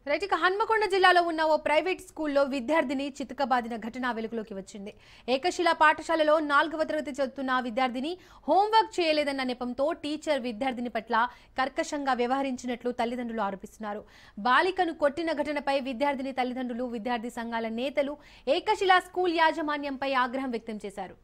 Right ఇక హన్మకొండ జిల్లాలో ఉన్న ఓ ప్రైవేట్ స్కూల్లో విద్యార్థిని చితకబాదిన ఘటన వెలుగులోకి వచ్చింది. ఏకశిలా పాఠశాలలో 4వ తరగతి చదువుతున్న విద్యార్థిని హోంవర్క్ చేయలేదన్న నెపంతో టీచర్ విద్యార్థిని పట్ల కర్కశంగా వ్యవహరించినట్లు తల్లిదండ్రులు ఆరోపిస్తున్నారు. బాలికను కొట్టిన ఘటనపై విద్యార్థిని తల్లిదండ్రులు, విద్యార్థి సంఘాల నేతలు ఏకశిలా స్కూల్ యాజమాన్యంపై ఆగ్రహం వ్యక్తం చేశారు.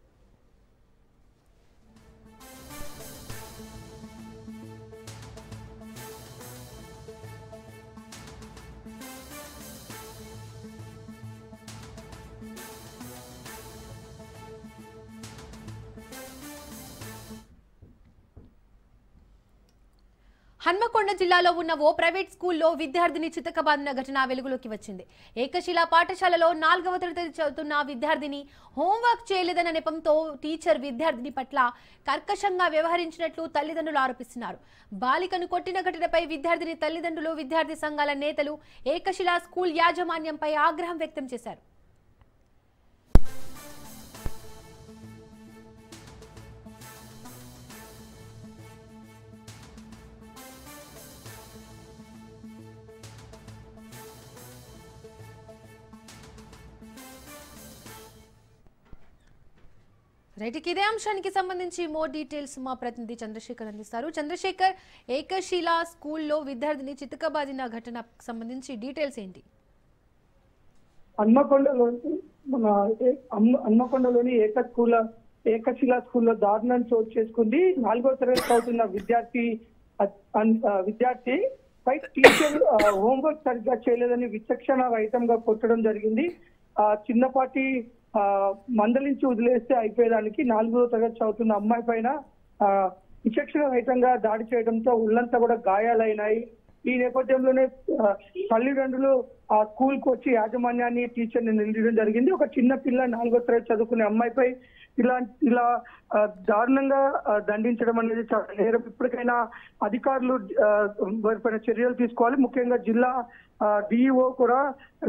హన్మకొండ జిల్లాలో ఉన్న ఓ ప్రైవేట్ స్కూల్లో విద్యార్థిని చితకబాదిన ఘటన వెలుగులోకి వచ్చింది. ఏకశిలా పాఠశాలలో 4వ తరగతి చదువుతున్న విద్యార్థిని హోంవర్క్ చేయలేదన్న నెపంతో టీచర్ విద్యార్థిని పట్ల కర్కశంగా వ్యవహరించినట్లు తల్లిదండ్రులు ఆరోపిస్తున్నారు. బాలికను కొట్టిన ఘటనపై విద్యార్థిని తల్లిదండ్రులు, విద్యార్థి సంఘాల నేతలు ఏకశిలా స్కూల్ యాజమాన్యంపై ఆగ్రహం వ్యక్తం చేశారు. రైట్ ఇదే అంశానికి సంబంధించి మోర్ డీటెయిల్స్ మా ప్రతినిధి చంద్రశేఖర్ అందిస్తారు. చంద్రశేఖర్, ఏకశిలా స్కూల్లో విద్యార్థిని చితకబాదిన ఘటనకు సంబంధించి డీటెయిల్స్ ఏంటి? హన్మకొండలోని ఏకశిలా స్కూల్లో దారుణం చోటు చేసుకుంది. 4వ తరగతి చదువుతున్న విద్యార్థి పై టీచర్ హోంవర్క్ సరిగ్గా చేయలేదని విచక్షణ రహితంగా కొట్టడం జరిగింది. చిన్నపాటి మందలించి వదిలేస్తే అయిపోయేదానికి 4వ తరగతి చదువుతున్న అమ్మాయి పైన విచక్షణ రహితంగా దాడి చేయడంతో ఒళ్ళంతా కూడా గాయాలైనాయి. ఈ నేపథ్యంలోనే తల్లిదండ్రులు ఆ స్కూల్ కు వచ్చి యాజమాన్యాన్ని, టీచర్ని నిలదీయడం జరిగింది. ఒక చిన్న పిల్ల 4వ తరగతి చదువుకునే అమ్మాయిపై ఇలా దారుణంగా దండించడం అనేది చాలా నేరం. ఇప్పటికైనా అధికారులు వారిపైన చర్యలు తీసుకోవాలి. ముఖ్యంగా జిల్లా డిఈఓ కూడా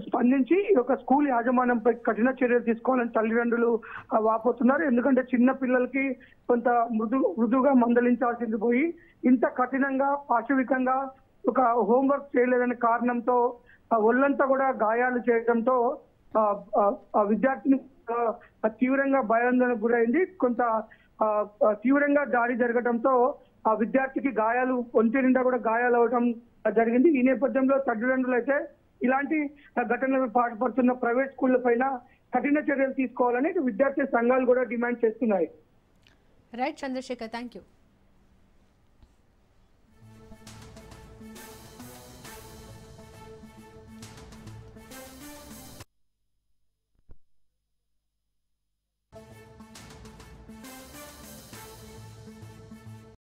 స్పందించి ఒక స్కూల్ యాజమాన్యంపై కఠిన చర్యలు తీసుకోవాలని తల్లిదండ్రులు వాపోతున్నారు. ఎందుకంటే చిన్న పిల్లలకి కొంత మృదుగా మందలించాల్సింది పోయి ఇంత కఠినంగా, పాశవికంగా ఒక హోంవర్క్ చేయలేదనే కారణంతో ఒళ్ళంతా కూడా గాయాలు చేయడంతో విద్యార్థిని తీవ్రంగా భయాందోళనకు గురైంది. కొంత తీవ్రంగా దాడి జరగడంతో ఆ విద్యార్థికి గాయాలు, ఒంటి నిండా కూడా గాయాలు అవడం జరిగింది. ఈ నేపథ్యంలో తల్లిదండ్రులు అయితే ఇలాంటి ఘటనలకు పాల్పడుతున్న ప్రైవేట్ స్కూళ్ల పైన కఠిన చర్యలు తీసుకోవాలని విద్యార్థి సంఘాలు కూడా డిమాండ్ చేస్తున్నాయి. Right Chandrashekar, thank you.